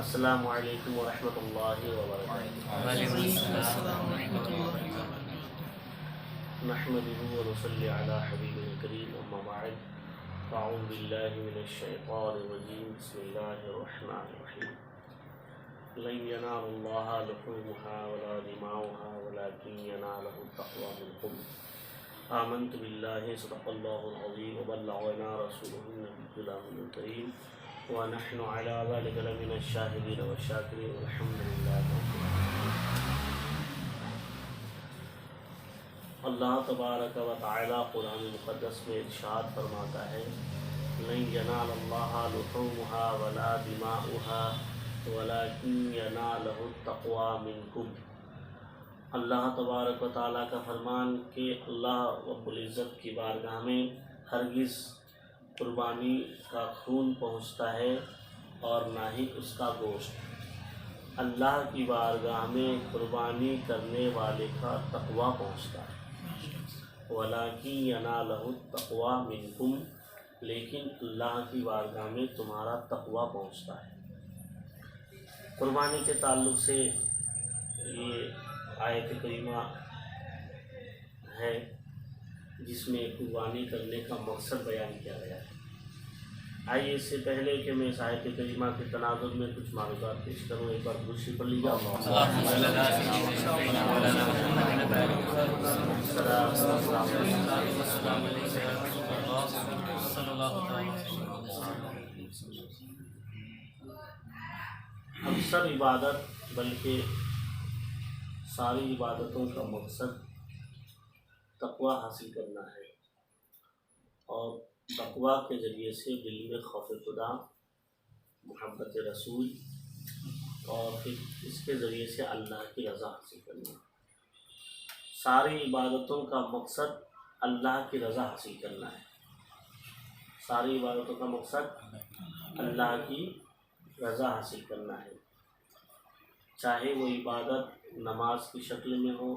السلام علیکم ورحمۃ اللہ وبرکاتہ۔ وعلیکم السلام ورحمۃ اللہ وبرکاتہ۔ نحمده ونصلی علی حبیبہ الکریم، اما بعد فاعوذ باللہ من الشیطان الرجیم، بسم اللہ الرحمن الرحیم۔ لن ینال اللہ لحومها ولا دماؤها ولکن ینالہ التقوی منکم۔ آمنت باللہ صدق اللہ العظیم وبلغنا رسولہ النبی الامین الکریم ونحن علی ذلک لمن الشاہدین والشاکرین والحمد للہ رب العالمین۔ اللہ تبارک و تعالی قرآن مقدس میں ارشاد فرماتا ہے، لن ینال اللہ لحومها ولا دماؤها ولکن ینالہ التقوی منکم۔ اللہ تبارک و تعالیٰ کا فرمان کہ اللہ رب العزت کی بارگاہ میں ہرگز قربانی کا خون پہنچتا ہے اور نہ ہی اس کا گوشت۔ اللہ کی بارگاہ میں قربانی کرنے والے کا تقویٰ پہنچتا ہے۔ وَلَٰكِن يَنَالَهُ التَّقْوَىٰ مِنكُمْ، لیکن اللہ کی بارگاہ میں تمہارا تقویٰ پہنچتا ہے۔ قربانی کے تعلق سے یہ آیت کریمہ ہے جس میں قربانی کرنے کا مقصد بیان کیا گیا ہے۔ آئیے اس سے پہلے کہ میں اس آیت کریمہ کے تناظر میں کچھ معلومات پیش کروں، ایک بار درود شریف پڑھ لیجیے۔ اکثر عبادت بلکہ ساری عبادتوں کا مقصد تقویٰ حاصل کرنا ہے، اور تقویٰ کے ذریعے سے دل میں خوف خدا، محبت رسول، اور پھر اس کے ذریعے سے اللہ کی رضا حاصل کرنا۔ ساری عبادتوں کا مقصد اللہ کی رضا حاصل کرنا ہے۔ ساری عبادتوں کا مقصد اللہ کی رضا حاصل کرنا ہے، چاہے وہ عبادت نماز کی شکل میں ہو،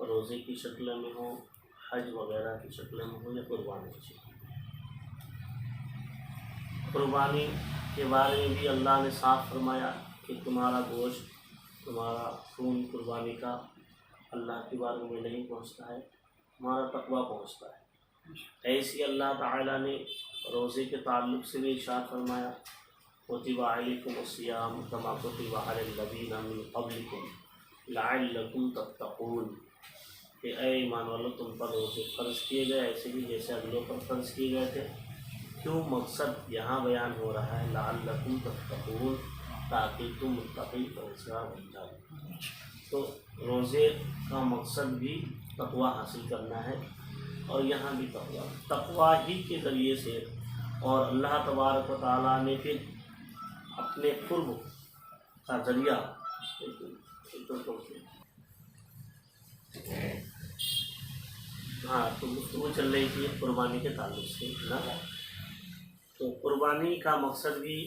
روزے کی شکل میں ہو، حج وغیرہ کی شکل میں ہو، یا قربانی کی شکل میں۔ قربانی کے بارے میں بھی اللہ نے صاف فرمایا کہ تمہارا گوشت، تمہارا خون قربانی کا اللہ کی بارگاہ میں نہیں پہنچتا ہے، تمہارا تقویٰ پہنچتا ہے۔ ایسی اللہ تعالیٰ نے روزے کے تعلق سے بھی ارشاد فرمایا، کتب علیکم الصیام کما کتب علی الذین من قبلکم لعلکم تتقون، کہ اے ایمان والو تم پر روزے فرض کیے گئے ایسے بھی جیسے اگلوں پر فرض کیے گئے تھے۔ کیوں مقصد یہاں بیان ہو رہا ہے، لعلکم تتقون، تاکہ تم متقی پرہیزگار بن جاؤ۔ تو روزے کا مقصد بھی تقویٰ حاصل کرنا ہے، اور یہاں بھی تقویٰ ہی کے ذریعے سے، اور اللہ تبارک و تعالیٰ نے پھر اپنے قرب کا ذریعہ تو گفتگو چل رہی تھی قربانی کے تعلق سے نا، تو قربانی کا مقصد بھی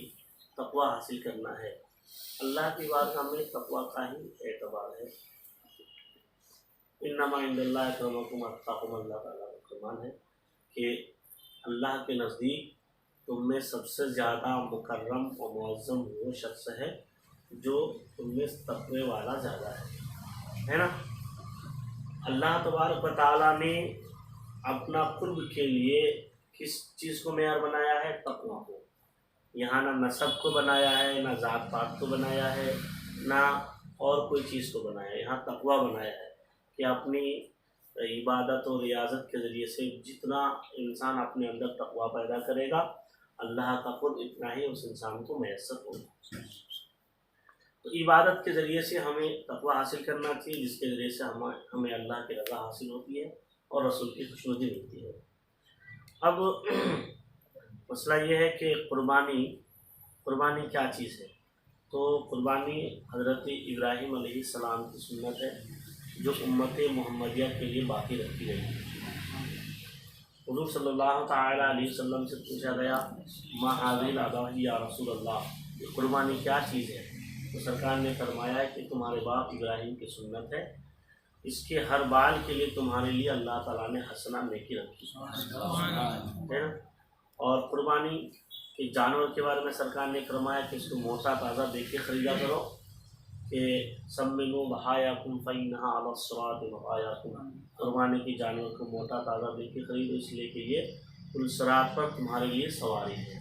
تقویٰ حاصل کرنا ہے۔ اللہ کی بارگاہ میں تقویٰ کا ہی اعتبار ہے۔ انما عند اللہ اکرمکم اتقاکم، اللہ تعالیٰ کا فرمان ہے کہ اللہ کے نزدیک تم میں سب سے زیادہ مکرم و معظم وہ شخص ہے جو تم میں تقوی والا زیادہ ہے نا۔ اللہ تبارک و تعالیٰ نے اپنا قرب کے لیے کس چیز کو معیار بنایا ہے؟ تقویٰ کو۔ یہاں نہ نسب کو بنایا ہے، نہ ذات پات کو بنایا ہے، نہ اور کوئی چیز کو بنایا ہے، یہاں تقویٰ بنایا ہے کہ اپنی عبادت و ریاضت کے ذریعے سے جتنا انسان اپنے اندر تقویٰ پیدا کرے گا، اللہ کا خود اتنا ہی اس انسان کو میسر ہوگا۔ تو عبادت کے ذریعے سے ہمیں تقویٰ حاصل کرنا چاہیے، جس کے ذریعے سے ہمیں اللہ کی رضا حاصل ہوتی ہے اور رسول کی خوشنودی ملتی ہے۔ اب مسئلہ یہ ہے کہ قربانی کیا چیز ہے؟ تو قربانی حضرت ابراہیم علیہ السلام کی سنت ہے جو امت محمدیہ کے لیے باقی رکھی گئی ہے۔ حضور صلی اللہ تعالیٰ علیہ وسلم سے پوچھا گیا، ما هذه الاضحیٰ یا رسول اللہ، یہ قربانی کیا چیز ہے؟ تو سرکار نے فرمایا ہے کہ تمہارے باپ ابراہیم کی سنت ہے، اس کے ہر بال کے لیے تمہارے لیے اللہ تعالیٰ نے حسنہ نیکی رکھی ہے نا۔ اور قربانی کہ جانور کے بارے میں سرکار نے فرمایا کہ اس کو موٹا تازہ دیکھ کے خریدا کرو، کہ سمنو بہایاکم فإنھا علی الصراط بہایاکم، قربانی کی جانور کو موٹا تازہ دیکھ کے خریدو، اس لیے کہ یہ الصراط پر تمہارے لیے سواری ہے۔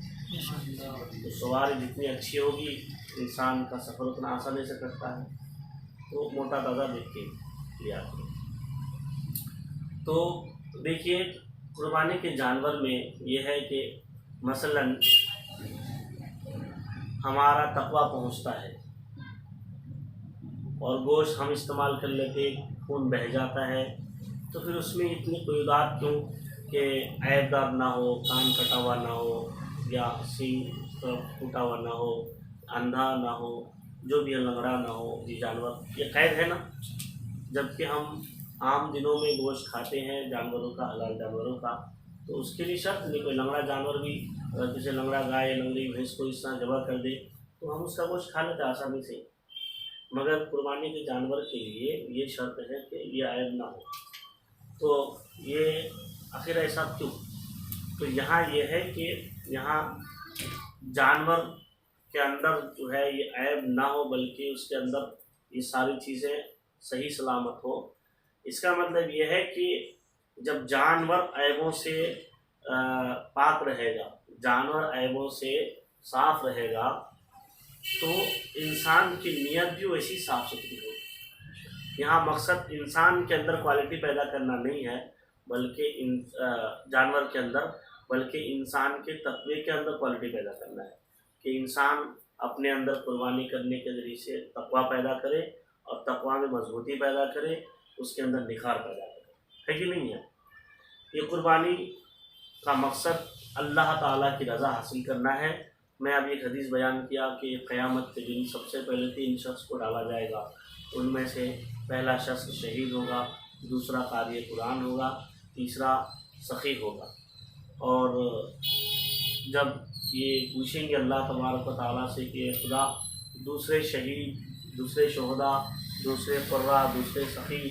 تو سواری جتنی اچھی ہوگی انسان کا سفر اتنا آسانی سے کرتا ہے، تو موٹا تازہ دیکھ کے لیا کرو۔ تو دیکھیے قربانی کے جانور میں یہ ہے کہ مثلاً ہمارا تقویٰ پہنچتا ہے اور گوشت ہم استعمال کر لیتے، خون بہہ جاتا ہے، تو پھر اس میں اتنی قیودات کیوں کہ عیب دار نہ ہو، کان کٹا ہوا نہ ہو، یا سینگ ٹوٹا ہوا نہ ہو، اندھا نہ ہو، جو بھی لنگڑا نہ ہو، یہ جانور یہ قید ہے نا۔ جبکہ ہم عام دنوں میں گوشت کھاتے ہیں جانوروں کا، حلال جانوروں کا، تو اس کے لیے شرط نہیں، کوئی لنگڑا جانور بھی اگر کسی لنگڑا گائے یا لنگڑی بھینس کو اس طرح ذبح کر دے تو ہم اس کا گوشت کھا لیتے آسانی سے، مگر قربانی کے جانور کے لیے یہ شرط ہے کہ یہ عیب نہ ہو۔ تو یہ آخر ایسا کیوں؟ تو یہاں یہ ہے کہ یہاں جانور کے اندر جو ہے یہ عیب نہ ہو، بلکہ اس کے اندر یہ ساری چیزیں صحیح سلامت ہو۔ اس کا مطلب یہ ہے کہ جب جانور عیبوں سے پاک رہے گا، جانور عیبوں سے صاف رہے گا، تو انسان کی نیت بھی ویسی صاف ستھری ہوگی۔ یہاں مقصد انسان کے اندر کوالٹی پیدا کرنا نہیں ہے، بلکہ جانور کے اندر، بلکہ انسان کے تقوی کے اندر کوالٹی پیدا کرنا ہے، کہ انسان اپنے اندر قربانی کرنے کے ذریعے سے تقویٰ پیدا کرے اور تقویٰ میں مضبوطی پیدا کرے، اس کے اندر نکھار پیدا کرے، ہے کہ نہیں ہے؟ یہ قربانی کا مقصد اللہ تعالیٰ کی رضا حاصل کرنا ہے۔ میں اب ایک حدیث بیان کیا کہ قیامت کے دن سب سے پہلے 3 شخص کو ڈالا جائے گا، ان میں سے پہلا شخص شہید ہوگا، دوسرا قاری قرآن ہوگا، تیسرا سخی ہوگا۔ اور جب یہ پوچھیں گے اللہ تبارک و تعالیٰ سے کہ خدا دوسرے شہید، دوسرے شہداء، دوسرے قرہ، دوسرے سخی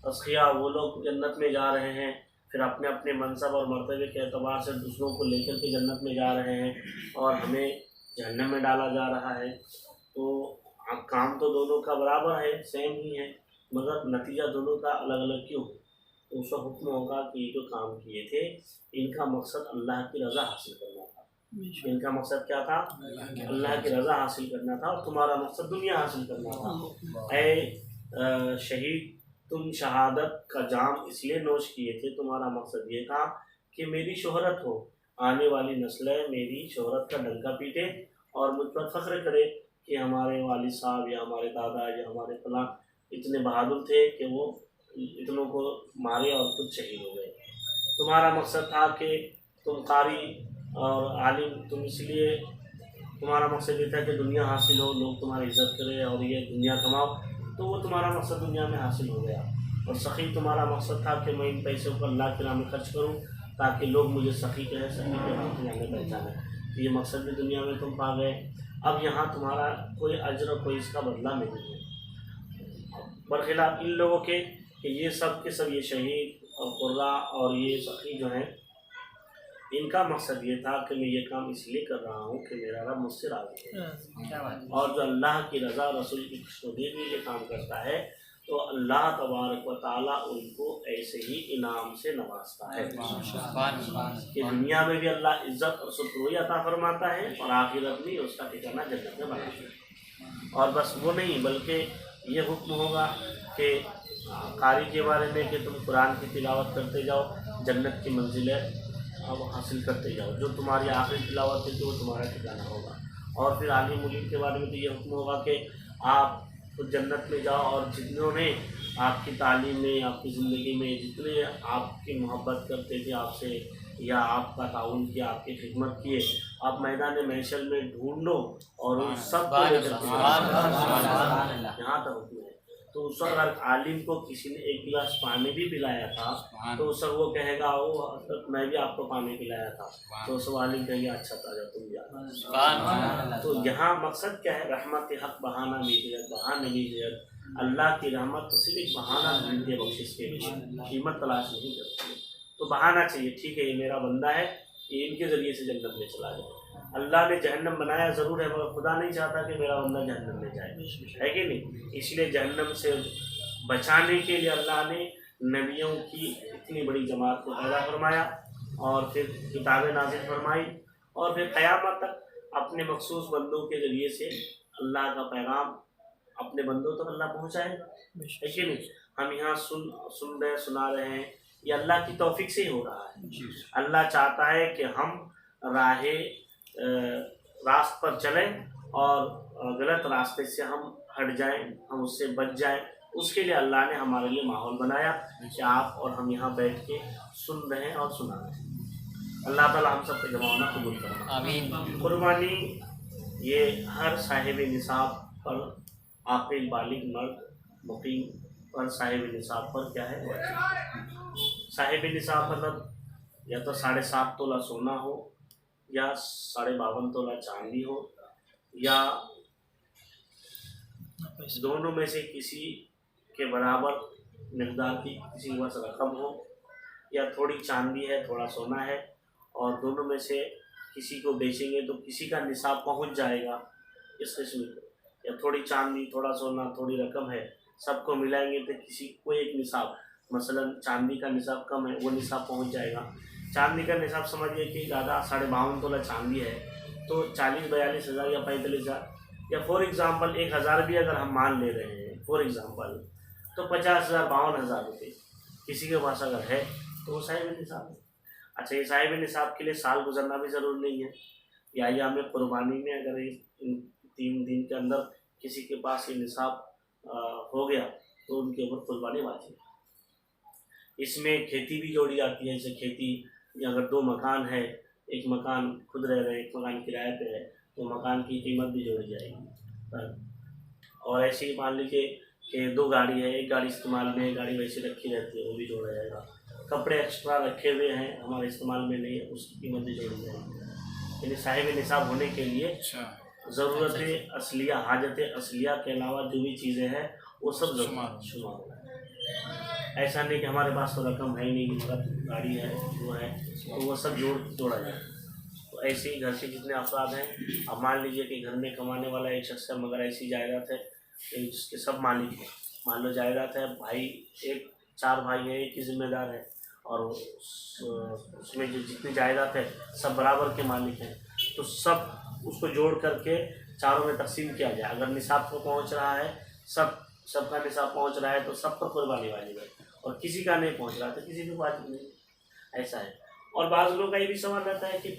اسخیاء وہ لوگ جنت میں جا رہے ہیں، پھر اپنے اپنے منصب اور مرتبے کے اعتبار سے دوسروں کو لے کر کے جنت میں جا رہے ہیں، اور ہمیں جہنم میں ڈالا جا رہا ہے، تو کام تو دونوں کا برابر ہے، سیم ہی ہے، مگر نتیجہ دونوں کا الگ الگ کیوں ہے؟ تو اس کا حکم ہوگا کہ یہ جو کام کیے تھے ان کا مقصد اللہ کی رضا حاصل کرنا تھا۔ ان کا مقصد کیا تھا؟ اللہ کی رضا حاصل کرنا تھا، اور تمہارا مقصد دنیا حاصل کرنا تھا۔ اے شہید، تم شہادت کا جام اس لیے نوش کیے تھے، تمہارا مقصد یہ تھا کہ میری شہرت ہو، آنے والی نسلیں میری شہرت کا ڈنکا پیٹے اور مجھ پر فخر کرے کہ ہمارے والد صاحب یا ہمارے دادا یا ہمارے فلاں اتنے بہادر تھے کہ وہ اتنوں کو مارے اور خود شہید ہو گئے۔ تمہارا مقصد تھا کہ تم قاری اور عالم، تم اس لیے تمہارا مقصد یہ تھا کہ دنیا حاصل ہو، لوگ تمہاری عزت کرے اور یہ دنیا کماؤ، تو وہ تمہارا مقصد دنیا میں حاصل ہو گیا۔ اور سخی تمہارا مقصد تھا کہ میں ان پیسوں کو اللہ کے نام میں خرچ کروں تاکہ لوگ مجھے سخی کہیں، سخی کے نام سے جانے پہچانے، تو یہ مقصد بھی دنیا میں تم پا گئے۔ اب یہاں تمہارا کوئی اجر اور کوئی اس کا بدلہ نہیں ہے، برخلاف ان لوگوں کے کہ یہ سب کے سب یہ شہید اور قرہ اور یہ سخی جو ہیں، ان کا مقصد یہ تھا کہ میں یہ کام اس لیے کر رہا ہوں کہ میرا رب مجھ سے راضی ہے، اور جو اللہ کی رضا رسول کی خوشنودی میں یہ کام کرتا ہے تو اللہ تبارک و تعالیٰ ان کو ایسے ہی انعام سے نوازتا ہے کہ دنیا میں بھی اللہ عزت اور سرخروئی عطا فرماتا ہے، اور آخرت میں اس کا ٹھکانہ جنت میں بناتا ہے۔ اور بس وہ نہیں، بلکہ یہ حکم ہوگا کہ قاری کے بارے میں کہ تم قرآن کی تلاوت کرتے جاؤ، جنت کی منزلیں اب حاصل کرتے جاؤ، جو تمہاری آخری تلاوت ہے وہ تمہارا ٹھکانہ ہوگا۔ اور پھر عالم علیم کے بارے میں تو یہ حکم ہوگا کہ آپ جنت میں جاؤ، اور جتنوں نے آپ کی تعلیم میں، آپ کی زندگی میں جتنے آپ کی محبت کرتے تھے آپ سے یا آپ کا تعاون کیا، آپ کی خدمت کیے، آپ میدان محشر میں ڈھونڈو اور ان سب کو لے کر یہاں تک حکم ہے۔ تو اس وقت اگر عالم کو کسی نے 1 گلاس پانی بھی پلایا تھا تو اس وقت وہ کہے گا وہ حضرت میں بھی آپ کو پانی پلایا تھا، تو اس عالم کہیں گے اچھا تھا جب تم جانا۔ تو یہاں مقصد کیا ہے؟ رحمت حق بہانہ میجیت، بہانہ میجیت، اللہ کی رحمت صرف بہانہ ڈھونڈتی ہے بخشش کے لیے، قیمت تلاش نہیں کرتی ہے۔ تو بہانہ چاہیے، ٹھیک ہے یہ میرا بندہ ہے، یہ ان کے ذریعے سے جنت میں چلا جائے، اللہ نے جہنم بنایا ضرور ہے مگر خدا نہیں چاہتا کہ میرا بندہ جہنم میں جائے، ہے کہ نہیں؟ اس لیے جہنم سے بچانے کے لیے اللہ نے نبیوں کی اتنی بڑی جماعت کو پیدا فرمایا اور پھر کتابیں نازل فرمائی اور پھر قیامت تک اپنے مخصوص بندوں کے ذریعے سے اللہ کا پیغام اپنے بندوں تک اللہ پہنچائے، ہے کہ نہیں؟ ہم یہاں سن رہے سنا رہے ہیں، یہ اللہ کی توفیق سے ہی ہو رہا ہے۔ اللہ چاہتا ہے کہ ہم راست پر چلیں اور غلط راستے سے ہم ہٹ جائیں، ہم اس سے بچ جائیں۔ اس کے لیے اللہ نے ہمارے لیے ماحول بنایا کہ آپ اور ہم یہاں بیٹھ کے سن رہے ہیں اور سنا رہے ہیں۔ اللہ تعالیٰ ہم سب کا جمع ہونا قبول کرنا۔ آمین۔ قربانی یہ ہر صاحب نصاب پر، عاقل بالغ مرد مقیم پر صاحب نصاب پر کیا ہے؟ صاحب نصاب مطلب یا تو 7.5 تولہ سونا ہو یا 52.5 تولہ چاندی ہو یا دونوں میں سے کسی کے برابر مقدار کی کسی کے پاس رقم ہو، یا تھوڑی چاندی ہے تھوڑا سونا ہے اور دونوں میں سے کسی کو بیچیں گے تو کسی کا نصاب پہنچ جائے گا اس قسم کو، یا تھوڑی چاندی تھوڑا سونا تھوڑی رقم ہے سب کو ملائیں گے تو کسی کو ایک نصاب، مثلا چاندی کا نصاب کم ہے وہ نصاب پہنچ جائے گا۔ چاندی کا نصاب سمجھیے کہ زیادہ 52.5 تولہ چاندی ہے تو 40-42 ہزار یا 45 ہزار یا فور ایگزامپل 1,000 بھی اگر ہم مان لے رہے ہیں فور ایگزامپل تو 50,000 52,000 روپے کسی کے پاس اگر ہے تو وہ صاحب نصاب ہے۔ اچھا، یہ صاحب نصاب کے لیے سال گزرنا بھی ضروری نہیں ہے، یا ایام قربانی میں اگر ان 3 دن کے اندر کسی کے پاس یہ نصاب ہو گیا تو ان کے اوپر قربانی واجب ہے۔ اس میں کھیتی بھی جوڑی جاتی ہے، جیسے کھیتی اگر 2 مکان ہے، ایک مکان خود رہ رہے ایک مکان کرائے پہ ہے تو مکان کی قیمت بھی جوڑی جائے گی۔ اور ایسے ہی مان لیجیے کہ 2 گاڑی ہے، ایک گاڑی استعمال میں ایک گاڑی ویسے رکھی رہتی ہے وہ بھی جوڑا جائے گا۔ کپڑے ایکسٹرا رکھے ہوئے ہیں ہمارے استعمال میں نہیں ہے اس کی قیمت بھی جوڑی جائے گی۔ یعنی صاحب نصاب ہونے کے لیے ضرورت اصلیہ حاجت اصلیہ کے علاوہ جو بھی چیزیں ہیں وہ سب شمار ہوگا۔ ایسا نہیں کہ ہمارے پاس تو رقم ہے ہی نہیں، مطلب گاڑی ہے وہ ہے تو وہ سب جوڑا جائے۔ تو ایسے ہی گھر سے جتنے افراد ہیں، اب مان لیجیے کہ گھر میں کمانے والا ایک شخص ہے مگر ایسی جائیداد ہے جس کے سب مالک ہیں، مان لو جائیداد ہے بھائی 4 بھائی ہیں، ایک ہی ذمہ دار ہے اور اس میں جو جتنی جائیداد ہے سب برابر کے مالک ہیں تو سب اس کو جوڑ کر کے چاروں میں تقسیم کیا جائے۔ اگر نصاب کو پہنچ رہا ہے سب کا نصاب پہنچ رہا ہے تو سب پر قربانی واجب ہے، اور کسی کا نہیں پہنچ رہا تو کسی کو واجب نہیں، ایسا ہے۔ اور بعض لوگوں کا یہ بھی سوال رہتا ہے کہ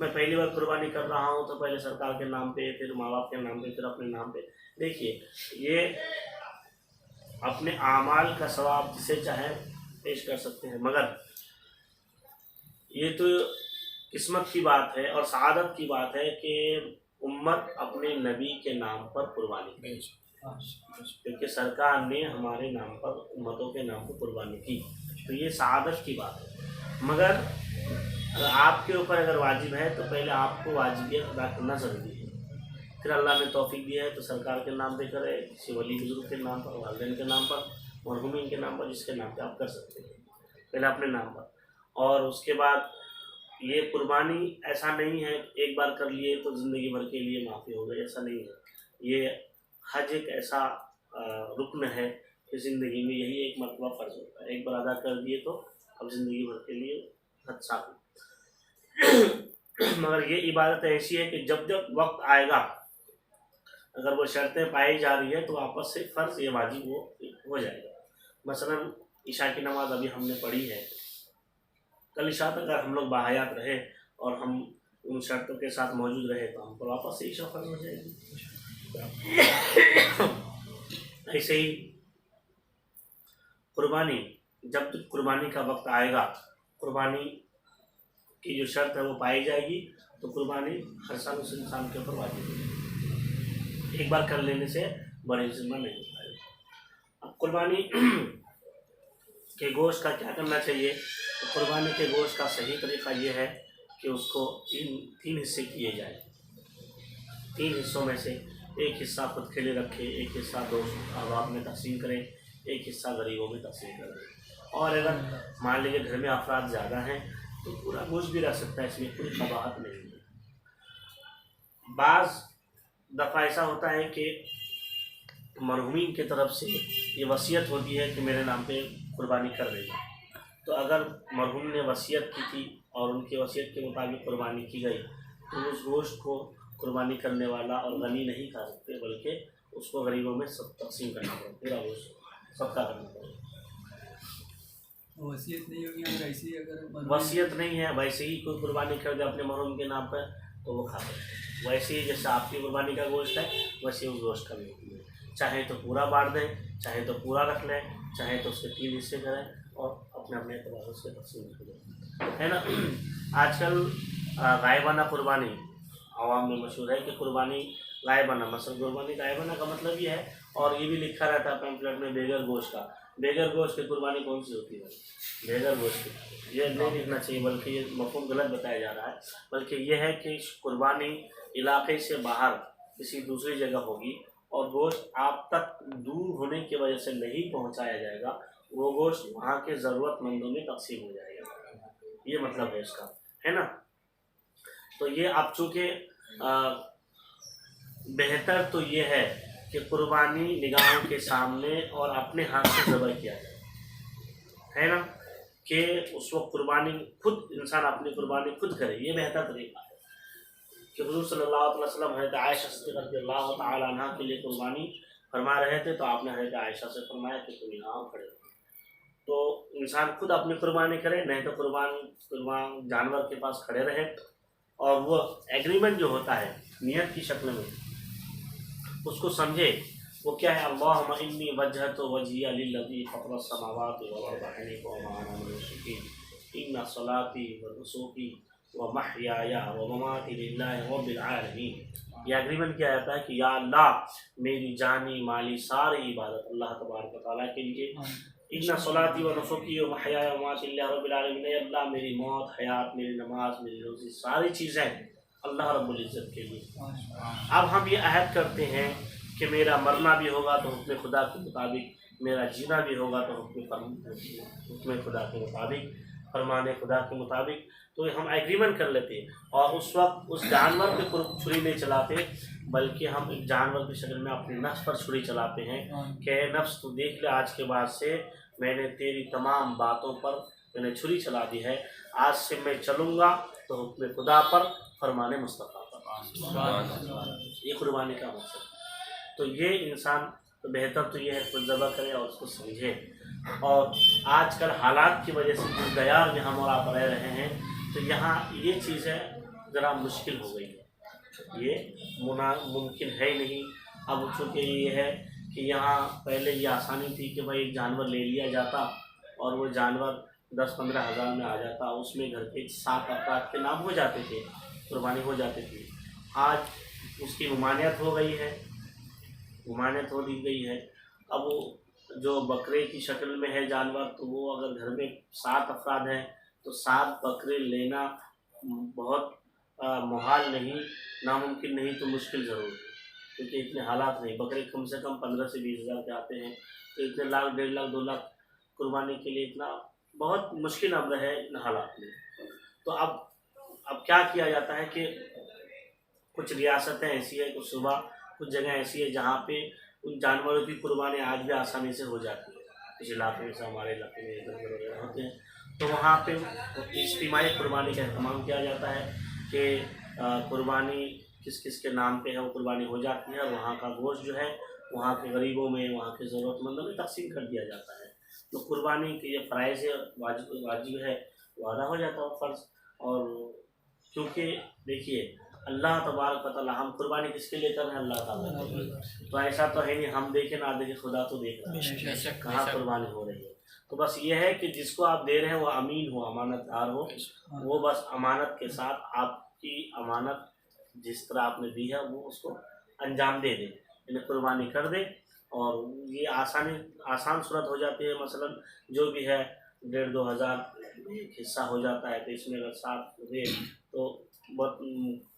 میں پہلی بار قربانی کر رہا ہوں تو پہلے سرکار کے نام پہ پھر ماں باپ کے نام پہ پھر اپنے نام پہ۔ دیکھیے یہ اپنے اعمال کا ثواب جسے چاہے پیش کر سکتے ہیں، مگر یہ تو قسمت کی بات ہے اور سعادت کی بات ہے کہ امت اپنے نبی کے نام پر قربانی کرے، کیونکہ سرکار نے ہمارے نام پر امتوں کے نام پر قربانی کی، تو یہ سعادت کی بات ہے۔ مگر اگر آپ کے اوپر اگر واجب ہے تو پہلے آپ کو واجبیت ادا کرنا ضروری ہے، پھر اللہ نے توفیق دیا ہے تو سرکار کے نام پہ کرے، کسی ولی بزرگ کے نام پر، والدین کے نام پر، مرحومین کے نام پر، جس کے نام پہ آپ کر سکتے ہیں، پہلے اپنے نام پر۔ اور اس کے بعد یہ قربانی ایسا نہیں ہے ایک بار کر لیے تو زندگی بھر کے لیے معافی ہو گئی، ایسا نہیں ہے۔ یہ حج ایک ایسا رکن ہے کہ زندگی میں یہی ایک مرتبہ فرض ہوتا ہے، ایک بار ادا کر دیے تو اب زندگی بھر کے لیے حج صاف۔ مگر یہ عبادت ایسی ہے کہ جب وقت آئے گا اگر وہ شرطیں پائی جا رہی ہے تو واپس سے فرض یہ واجب ہو جائے گا۔ مثلا عشاء کی نماز ابھی ہم نے پڑھی ہے، کل عشاء تک اگر ہم لوگ باحیات رہے اور ہم ان شرطوں کے ساتھ موجود رہے تو ہم کو واپس سے عشاء فرض ہو جائے گی۔ ایسے ہی قربانی، جب تک قربانی کا وقت آئے گا، قربانی کی جو شرط ہے وہ پائی جائے گی تو قربانی ہر سال اس انسان کے اوپر واجب ہے، ایک بار کر لینے سے بڑے ذمہ نہیں ہوتا ہے۔ اب قربانی کے گوشت کا کیا کرنا چاہیے؟ تو قربانی کے گوشت کا صحیح طریقہ یہ ہے کہ اس کو تین حصے کیے جائیں، 3 حصوں میں سے ایک حصہ خود کے لیے رکھے، ایک حصہ دوست احباب میں تقسیم کریں، ایک حصہ غریبوں میں تقسیم کریں۔ اور اگر مان لیجیے گھر میں افراد زیادہ ہیں تو پورا گوشت بھی رہ سکتا ہے، اس میں کوئی قباحت نہیں ہے۔ بعض دفعہ ایسا ہوتا ہے کہ مرحومین کی طرف سے یہ وصیت ہوتی ہے کہ میرے نام پہ قربانی کر دیں، تو اگر مرحوم نے وصیت کی تھی اور ان کی وصیت کے مطابق قربانی کی گئی تو اس گوشت کو قربانی کرنے والا اور غنی نہیں کھا سکتے، بلکہ اس کو غریبوں میں سب تقسیم کرنا پڑے، پورا گوشت صدقہ کرنا پڑے۔ وصیت نہیں ہوگی اگر ایسی اگر وصیت نہیں ہے، ویسے ہی کوئی قربانی کر دے اپنے مرحوم کے نام پر تو وہ کھا سکتے، ویسے ہی جیسے آپ کی قربانی کا گوشت ہے ویسے اس گوشت کا بھی حکم ہے، چاہے تو پورا بانٹ دیں، چاہے تو پورا رکھ لیں، چاہے تو اس کے 3 حصے کریں اور اپنے اپنے اعتبار سے تقسیم کریں، ہے نا۔ آج کل غائبانہ قربانی عوام میں مشہور ہے کہ قربانی غائبانہ، مثلا قربانی غائبانہ کا مطلب یہ ہے، اور یہ بھی لکھا رہتا ہے پیمفلیٹ میں بغیر گوشت کا، بغیر گوشت کی قربانی کون سی ہوتی ہے؟ بغیر گوشت کی، یہ نہیں لکھنا چاہیے، بلکہ یہ مفہوم غلط بتایا جا رہا ہے، بلکہ یہ ہے کہ قربانی علاقے سے باہر کسی دوسری جگہ ہوگی اور گوشت آپ تک دور ہونے کی وجہ سے نہیں پہنچایا جائے گا، وہ گوشت وہاں کے ضرورت مندوں میں تقسیم ہو جائے گا، یہ مطلب ہے اس کا، ہے نا۔ تو یہ اب چونکہ بہتر تو یہ ہے کہ قربانی نگاہوں کے سامنے اور اپنے ہاتھ سے ذبح کیا جائے، ہے نا، کہ اس وقت قربانی خود انسان اپنی قربانی خود کرے، یہ بہتر طریقہ ہے کہ حضور صلی اللہ علیہ وسلم حضرت عائشہ صدیقہ رضی اللہ تعالی عنہ کے لیے قربانی فرما رہے تھے، تو آپ نے حضرت عائشہ سے فرمایا کہ تم یہاں کھڑے ہو، تو انسان خود اپنی قربانی کرے، نہیں تو قربان جانور کے پاس کھڑے رہے، اور وہ ایگریمنٹ جو ہوتا ہے نیت کی شکل میں اس کو سمجھے، وہ کیا ہے؟ اللہم انی وجہت وجہی للذی فطر السماوات والارض حنیفا وما انا من المشرکین ان صلاتی ونسکی ومحیایا ومماتی للہ رب العالمین۔ یہ اگریمنٹ کیا جاتا ہے کہ یا اللہ میری جانی مالی ساری عبادت اللہ تبارک و تعالیٰ کے لیے، ان صلاتی و نسکی و محیایا و مماتی للہ رب العالمین، اے اللہ میری موت، حیات، میری نماز، میری روزی، ساری چیزیں اللہ رب العزت کے لیے۔ اب ہم یہ عہد کرتے ہیں کہ میرا مرنا بھی ہوگا تو حکم خدا کے مطابق، میرا جینا بھی ہوگا تو حکم خدا کے مطابق، فرمان خدا کے مطابق، تو ہم ایگریمنٹ کر لیتے ہیں، اور اس وقت اس جانور پہ چھری نہیں چلاتے، بلکہ ہم ایک جانور کی شکل میں اپنے نفس پر چھری چلاتے ہیں کہ اے نفس تو دیکھ لے، آج کے بعد سے میں نے تیری تمام باتوں پر میں نے چھری چلا دی ہے، آج سے میں چلوں گا تو حکم خدا پر، فرمان مصطفیٰ پر۔ یہ قربانی کا مقصد ہے۔ تو یہ انسان تو بہتر تو یہ ہے خود ذبح کرے اور اس کو سمجھے، اور آج کل حالات کی وجہ سے جس دیار میں ہم اور آپ رہ رہے ہیں تو یہاں یہ چیزیں ذرا مشکل ہو گئی ہے، یہ ممکن ہے ہی نہیں۔ اب چونکہ یہ ہے کہ یہاں پہلے یہ آسانی تھی کہ بھائی ایک جانور لے لیا جاتا اور وہ جانور 10-15 ہزار میں آ جاتا، اس میں گھر کے 7 افراد کے نام ہو جاتے تھے، قربانی ہو جاتی تھی۔ آج اس کی ممانعت ہو گئی ہے، ممانعت ہو دی گئی ہے۔ اب وہ جو بکرے کی شکل میں ہے جانور، تو وہ اگر گھر میں 7 افراد ہیں تو 7 بکرے لینا بہت محال نہیں، ناممکن نہیں تو مشکل ضرور ہے، کیونکہ اتنے حالات نہیں، بکرے کم سے کم 15 سے 20 ہزار کے آتے ہیں، تو اتنے لاکھ 1.5 لاکھ 2 لاکھ قربانی کے لیے اتنا بہت مشکل امر ہے ان حالات میں۔ تو اب کیا کیا جاتا ہے کہ کچھ ریاستیں ایسی ہیں، کچھ صوبہ، کچھ جگہ ایسی ہے جہاں پہ ان جانوروں کی قربانی آج بھی آسانی سے ہو جاتی ہے، اس علاقے میں سے ہمارے علاقے میں ادھر وغیرہ ہوتے ہیں، تو وہاں پہ اجتماعی قربانی کا اہتمام کیا جاتا ہے کہ قربانی کس کس کے نام پہ ہے وہ قربانی ہو جاتی ہے، اور وہاں کا گوشت جو ہے وہاں کے غریبوں میں، وہاں کے ضرورت مندوں میں تقسیم کر دیا جاتا ہے، تو قربانی کے یہ فرائض واجب ہے وہ ادا ہو جاتا ہے فرض۔ اور کیونکہ دیکھیے اللہ تبارک و تعالیٰ، ہم قربانی کس کے لیے کر رہے ہیں؟ اللہ تعالیٰ کے لیے، تو ایسا تو ہے نہیں ہم دیکھیں نہ دیکھیں، خدا تو دیکھ رہا ہے کہاں قربانی ہو رہی ہے۔ تو بس یہ ہے کہ جس کو آپ دے رہے ہیں وہ امین ہو، امانت دار ہو، وہ بس امانت کے ساتھ آپ کی امانت جس طرح آپ نے دی ہے وہ اس کو انجام دے دے، یعنی قربانی کر دے، اور یہ آسان صورت ہو جاتی ہے۔ مثلا جو بھی ہے 1.5-2 ہزار ایک حصہ ہو جاتا ہے، تو اس میں اگر 7 دے تو بہت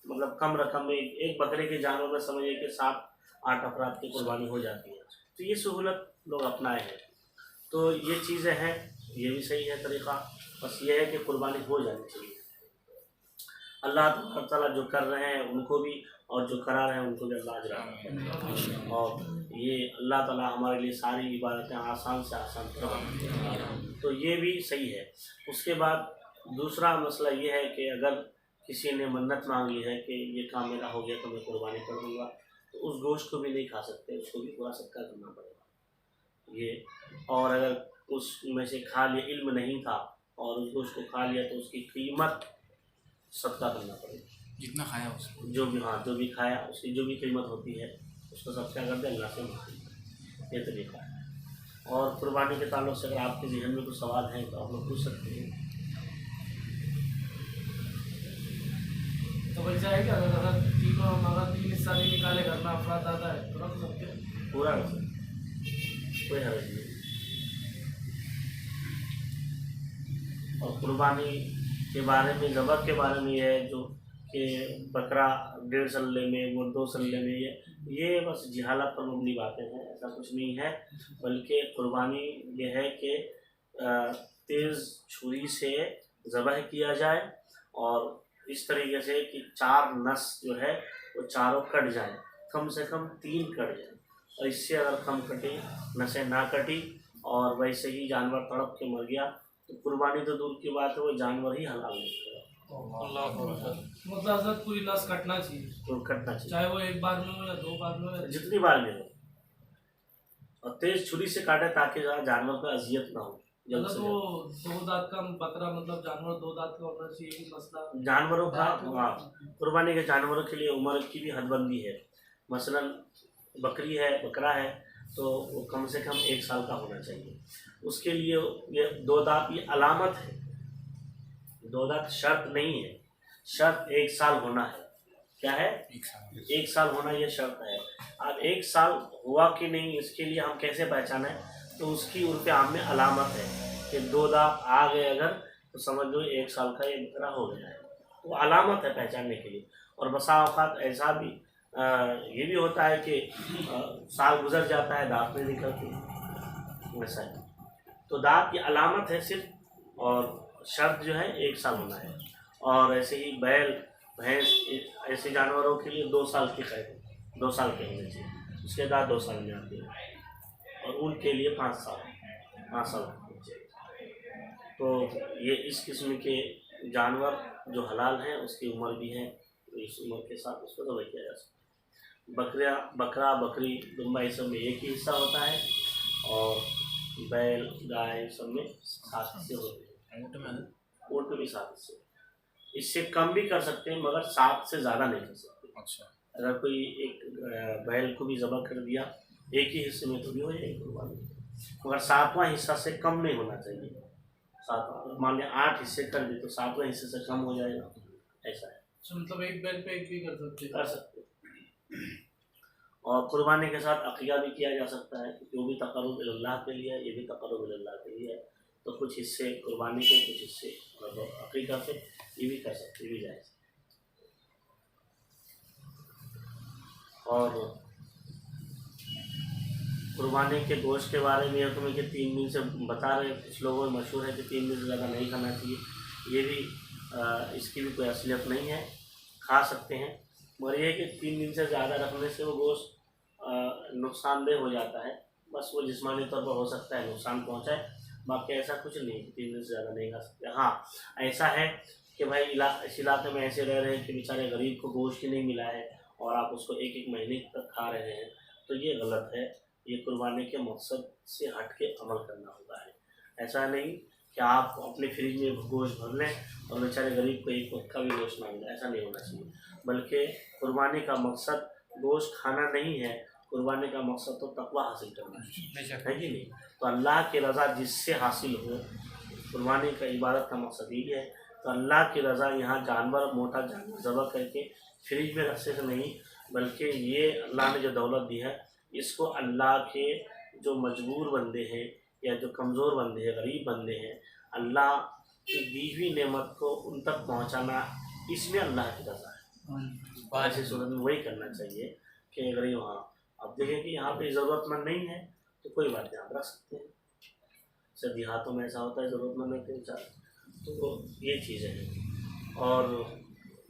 مطلب کم رقم میں ایک بکرے کے جانور میں سمجھیے کہ 7-8 افراد کی قربانی ہو جاتی ہے، تو یہ سہولت لوگ اپنائے ہیں، تو یہ چیزیں ہیں، یہ بھی صحیح ہے طریقہ، بس یہ ہے کہ قربانی ہو جانی چاہیے۔ اللہ تعالیٰ جو کر رہے ہیں ان کو بھی اور جو کرا رہے ہیں ان کو بھی اللہ اجر عطا، اور یہ اللہ تعالیٰ ہمارے لیے ساری عبادتیں آسان سے آسان کریں، تو یہ بھی صحیح ہے۔ اس کے بعد دوسرا مسئلہ یہ ہے کہ اگر کسی نے منت مانگ لی ہے کہ یہ کام میرا ہو گیا تو میں قربانی کر دوں گا، تو اس گوشت کو بھی نہیں کھا سکتے، اس کو بھی پورا صدقہ کرنا پڑے گا یہ۔ اور اگر اس میں سے کھا لیا، علم نہیں تھا اور اس گوشت کو کھا لیا تو اس کی قیمت صدقہ کرنا پڑے گا، جتنا کھایا اس کو، جو بھی کھایا اس کی جو بھی قیمت ہوتی ہے اس کو صدقہ کر دے، اللہ سے معافی، یہ طریقہ ہے۔ اور قربانی کے تعلق سے اگر آپ کے ذہن میں کوئی سوال ہیں تو آپ لوگ پوچھ سکتے ہیں۔ تو بچہ ہے کہ اگر تین حصہ نہیں نکالے گھر میں افراد زیادہ ہے تو رکھ سکتے ہیں؟ پورا رکھ سکتے ہیں، کوئی حرج نہیں۔ اور قربانی کے بارے میں، ذبح کے بارے میں یہ ہے جو کہ بکرا 1.5 سلے میں، وہ 2 سلے میں، یہ بس جہالت پر مبنی باتیں ہیں، ایسا کچھ نہیں ہے۔ بلکہ قربانی یہ ہے کہ تیز چھری سے ذبح کیا جائے اور اس طریقے سے کہ 4 نس جو ہے وہ چاروں کٹ جائیں، کم سے کم 3 کٹ جائیں، اور اس سے اگر کم کٹی، نسیں نہ کٹی اور ویسے ہی جانور تڑپ کے مر گیا تو قربانی تو دور کی بات ہے، وہ جانور ہی حلال نہیں ہوگا۔ مطلب حضرت پوری نس کٹنا چاہیے، تو کٹنا چاہیے، چاہے وہ 1 بار میں ہو یا 2 بار میں ہو، جتنی بار میں ہو، اور تیز چھری سے کاٹے تاکہ جانور کو اذیت نہ ہو۔ جلد سے مطلب وہ 2 دانت کا بکرا، مطلب جانور 2 دانت کا ہونا چاہیے، مسئلہ جانوروں کا قربانی کے جانوروں کے لیے عمر کی بھی حد بندی ہے۔ مثلا بکری ہے، بکرا ہے تو وہ کم سے کم 1 سال کا ہونا چاہیے۔ اس کے لیے یہ 2 دانت یہ علامت ہے، 2 دانت شرط نہیں ہے، شرط 1 سال ہونا ہے۔ کیا ہے؟ 1 سال ہونا یہ شرط ہے۔ اب 1 سال ہوا کہ نہیں اس کے لیے ہم کیسے پہچانیں؟ تو اس کی عرف عام میں علامت ہے کہ 2 دانت آ گئے اگر تو سمجھ لو 1 سال کا یہ بکرا ہو گیا ہے، وہ علامت ہے پہچاننے کے لیے۔ اور بسا اوقات ایسا بھی یہ بھی ہوتا ہے کہ سال گزر جاتا ہے دانت نہیں نکلتی، ویسا ہے۔ تو دانت کی علامت ہے صرف، اور شرط جو ہے 1 سال ہونا ہے۔ اور ایسے ہی بیل، بھینس، ایسے جانوروں کے لیے 2 سال کی قید، 2 سال کے ہونے چاہیے، اس کے بعد 2 سال میں آتی ہے۔ اور اونٹ کے لیے 5 سال ہونے چاہیے۔ تو یہ اس قسم کے جانور جو حلال ہیں اس کی عمر بھی ہے، اس عمر کے ساتھ اس کو ذبح کیا جا سکتا ہے۔ بکرا، بکری، دمبا یہ سب میں 1 ہی حصہ ہوتا ہے، اور بیل، گائے سب میں 7 حصے ہوتے ہیں، اونٹ میں بھی 7 حصے، اس سے کم بھی کر سکتے ہیں مگر 7 سے زیادہ نہیں کر سکتے۔ اچھا، اگر کوئی ایک بیل کو بھی ذبح کر دیا 1 ہی حصے میں تو بھی ہو جائے گی قربانی، مگر 7واں حصہ سے کم نہیں ہونا چاہیے۔ 7 مان لیں 8 حصے کر دی تو 7واں حصے سے کم ہو جائے گا، ایسا ہے، مطلب 1 بیل پہ 1 بھی کر سکتے کر سکتے۔ اور قربانی کے ساتھ عقیقہ بھی کیا جا سکتا ہے، جو بھی تقرب اللہ کے لیے ہے یہ بھی تقرب اللہ کے لیے ہے، تو کچھ حصے قربانی کے، کچھ حصے عقیقہ کے، یہ بھی کر سکتے، یہ بھی جائز۔ اور قربانی کے گوشت کے بارے میں تمہیں کہ 3 دن سے بتا رہے، کچھ لوگوں میں مشہور ہے کہ 3 دن سے زیادہ نہیں کھانا چاہیے، یہ بھی اس کی بھی کوئی اصلیت نہیں ہے، کھا سکتے ہیں، مگر یہ ہے کہ 3 دن سے زیادہ رکھنے سے وہ گوشت نقصان دہ ہو جاتا ہے، بس وہ جسمانی طور پر ہو سکتا ہے نقصان پہنچائے، باقی ایسا کچھ نہیں ہے، 3 دن سے زیادہ نہیں کھا سکتے۔ ہاں ایسا ہے کہ بھائی اس علاقے میں ایسے رہ رہے ہیں کہ بیچارے غریب کو گوشت ہی نہیں ملا ہے اور آپ اس کو 1 مہینے تک کھا رہے ہیں، تو یہ غلط ہے، یہ قربانی کے مقصد سے ہٹ کے عمل کرنا ہوتا ہے۔ ایسا نہیں کہ آپ اپنے فریج میں گوشت بھر لیں اور بیچارے غریب کو 1 وقت کا بھی گوشت نہ ملے، ایسا نہیں ہونا چاہیے، بلکہ قربانی کا مقصد گوشت کھانا نہیں ہے، قربانی کا مقصد تو تقویٰ حاصل کرنا ہے کہ نہیں؟ تو اللہ کی رضا جس سے حاصل ہو، قربانی کا عبادت کا مقصد یہی ہے، تو اللہ کی رضا یہاں جانور، موٹا جانور ذبح کر کے فریج میں رکھنے سے نہیں، بلکہ یہ اللہ نے جو دولت دی ہے اس کو اللہ کے جو مجبور بندے ہیں یا جو کمزور بندے ہیں، غریب بندے ہیں، اللہ کی دی ہوئی نعمت کو ان تک پہنچانا، اس میں اللہ کی رضا ہے۔ ایسی صورت میں وہی کرنا چاہیے کہ غریب، ہاں اب دیکھیں کہ یہاں پہ ضرورت مند نہیں ہے تو کوئی بات نہیں، آپ رکھ سکتے ہیں، جیسے دیہاتوں میں ایسا ہوتا ہے ضرورت مند نہیں، تو یہ چیزیں ہیں۔ اور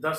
10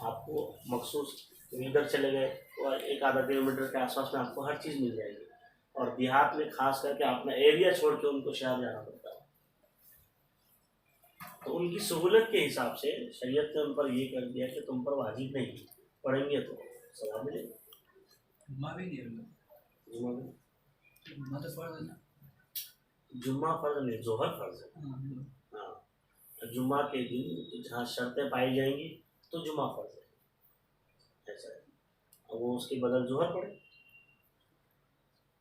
آپ کو مخصوص ادھر چلے گئے اور 1-2 کلومیٹر کے آس پاس میں آپ کو ہر چیز مل جائے گی، اور دیہات میں خاص کر کے اپنا ایریا چھوڑ کے ان کو شہر جانا پڑتا ہے. تو ان کی سہولت کے حساب سے شریعت نے ان پر یہ کر دیا کہ تم پر واجب نہیں، پڑھیں گے تو ثواب ملے گا. جمعہ بھی نہیں ہے، جمعہ میں جمعہ تو فرض ہے نا. جمعہ فرض نہیں، ظہر فرض ہے. ہاں، جمعہ کے دن جہاں شرطیں پائی جائیں گی تو جمعہ فرض ہے، ایسا ہے. اب وہ اس کے بدل ظہر پڑے،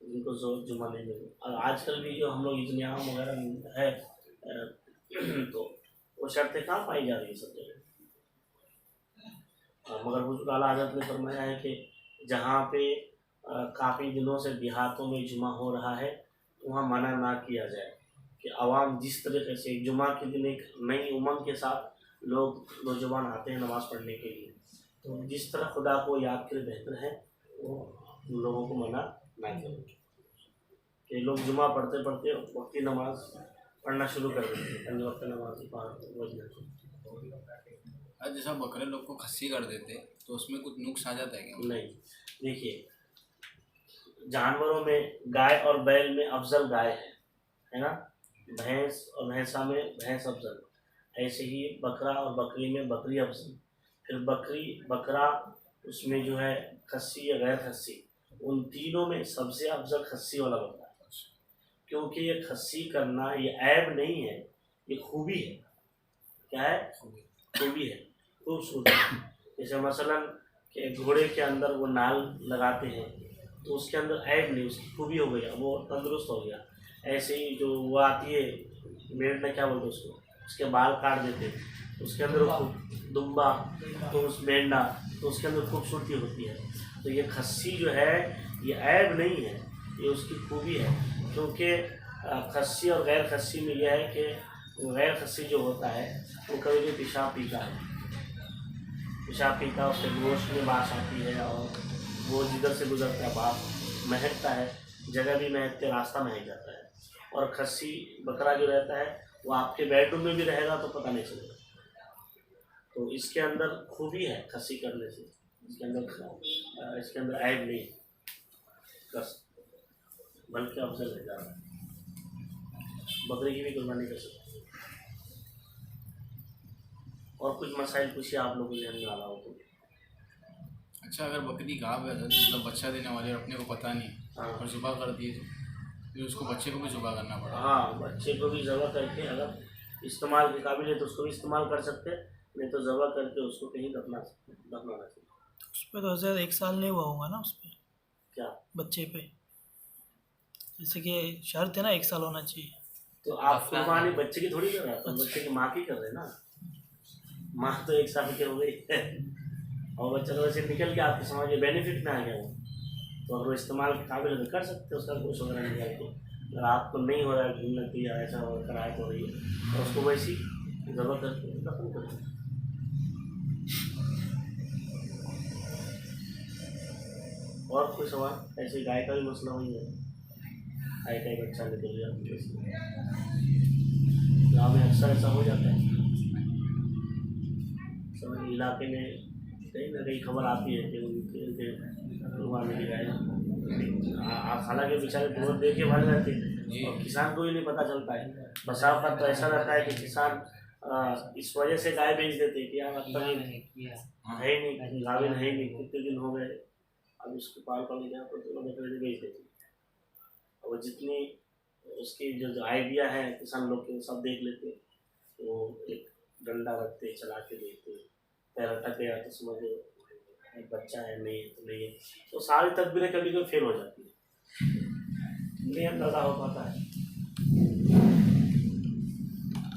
جن کو جمعہ نہیں ملے. اور آج کل بھی جو ہم لوگ اجتماع وغیرہ ہے تو وہ شرطیں کہاں پائی جا رہی ہیں سب جگہ. مگر حضور اعلیٰ حضرت نے فرمایا ہے کہ جہاں پہ کافی دنوں سے دیہاتوں میں جمعہ ہو رہا ہے وہاں منع نہ کیا جائے، کہ عوام جس طریقے سے جمعہ کے دن ایک نئی امنگ کے ساتھ لوگ نوجوان آتے ہیں نماز پڑھنے کے لیے، تو جس طرح خدا کو یاد کرے بہتر ہے وہ لوگوں کو منع نہ کریں کہ لوگ جمعہ پڑھتے پڑھتے وقتی نماز پڑھنا شروع کر دیتے ہیں، 5 وقت نماز جیسا بکرے لوگ کو کھسی کر دیتے تو اس میں کچھ نقص آ جاتا ہے کیا؟ نہیں. دیکھیے جانوروں میں گائے اور بیل میں افضل گائے ہے نا، بھینس اور بھینسا میں بھینس افضل، ایسے ہی بکرا اور بکری میں بکری افضل. پھر بکری بکرا اس میں جو ہے خصی یا غیر خصی، ان تینوں میں سب سے افضل خصی والا بکرا ہے، کیونکہ یہ خصی کرنا یہ عیب نہیں ہے، یہ خوبی ہے. کیا ہے؟ خوبی ہے، خوبصورتی. جیسے مثلاً کہ گھوڑے کے اندر وہ نال لگاتے ہیں تو اس کے اندر عیب نہیں، اس کی خوبی ہو گیا، وہ تندرست ہو گیا. ایسے ہی جو وہ آتی ہے میڑ میں کیا بولتے اس کو، اس کے بال کاٹ دیتے اس کے اندر دمبا، تو اس مینڈا تو اس کے اندر خوبصورتی ہوتی ہے. تو یہ خصی جو ہے یہ عیب نہیں ہے، یہ اس کی خوبی ہے. کیونکہ خصی اور غیر خصی میں یہ ہے کہ غیر خصی جو ہوتا ہے وہ کبھی بھی پیشاب پیتا ہے، پیشاب پیتا ہے، اس کے گوشت میں باس آتی ہے اور وہ جدھر سے گزرتا ہے باس مہکتا ہے، جگہ بھی مہکتے، راستہ مہک جاتا ہے. اور خصی بکرا جو رہتا ہے وہ آپ کے بیڈ روم میں بھی رہے گا تو پتہ نہیں چلے گا. تو اس کے اندر خوبی ہے خصی کرنے سے، اس کے اندر عیب نہیں کس بلکہ افضل ہے زیادہ. بکری کی بھی قربانی کر سکتے. اور کچھ مسائل پوچھیے آپ لوگوں کو ذہن میں آ رہا ہو تو. اچھا، اگر بکری گاو ہے مطلب بچہ دینے والی اور اپنے کو پتہ نہیں ہاں اور ذبح کر دیے تو پھر اس کو بچے کو بھی ذبح کرنا پڑا. ہاں، بچے کو بھی ذبح کر کے اگر استعمال کے قابل ہے تو اس کو بھی استعمال کر سکتے، نہیں تو ذبح کر کے اس کو کہیں دفنانا چاہیے. اس پہ تو زیادہ 1 سال نہیں ہوا ہوگا نا اس پہ، کیا؟ بچے پہ جیسے کہ شرط ہے نا 1 سال ہونا چاہیے. تو آپ قربانی بچے کی تھوڑی کر رہے ہیں، تو بچے کی ماں کی کر رہے ہیں نا. ماں تو 1 سال کی ہو گئی اور بچہ تو ویسے نکل کے آپ کے سمجھ بینیفٹ میں آ گیا وہ، تو اگر وہ استعمال کے قابل ہے تو کر سکتے اس کا گوشت وغیرہ نکال کے. اگر آپ کو نہیں ہو رہا ہے گھومنے یا ایسا کراہٹ ہو رہی ہے تو اس کو ویسی ذبح کر کے دفن کر دیں. اور کوئی سوال؟ ایسے گائے کا بھی مسئلہ وہی ہے، گائے کا ایک بچہ نکل گیا گاؤں میں اکثر ایسا ہو جاتا ہے. سب علاقے میں کہیں نہ کہیں خبر آتی ہے کہ ان کے قربانی کی گائے، حالانکہ بیچارے دور دے کے بھاگ جاتے ہیں اور کسان کو بھی نہیں پتہ چلتا ہے. بسا اوقات تو ایسا رہتا ہے کہ کسان اس وجہ سے گائے بیچ دیتے کہ یار اب تک ہے ہی نہیں، گاوین ہے ہی نہیں، کتنے دن ہو گئے، اب اس کو پال پال گیا تو بکرے بیچ دیتے. اور جتنی اس کی جو آئیڈیا ہے کسان لوگ کے سب دیکھ لیتے، وہ ایک ڈنڈا رکھتے چلا کے دیکھتے، پیر اٹک گیا تو سمجھو بچہ ہے، نہیں ہے تو نہیں ہے. تو ساری تدبیریں کبھی کبھی فیل ہو جاتی ہیں، نہیں اندازہ ہو پاتا ہے.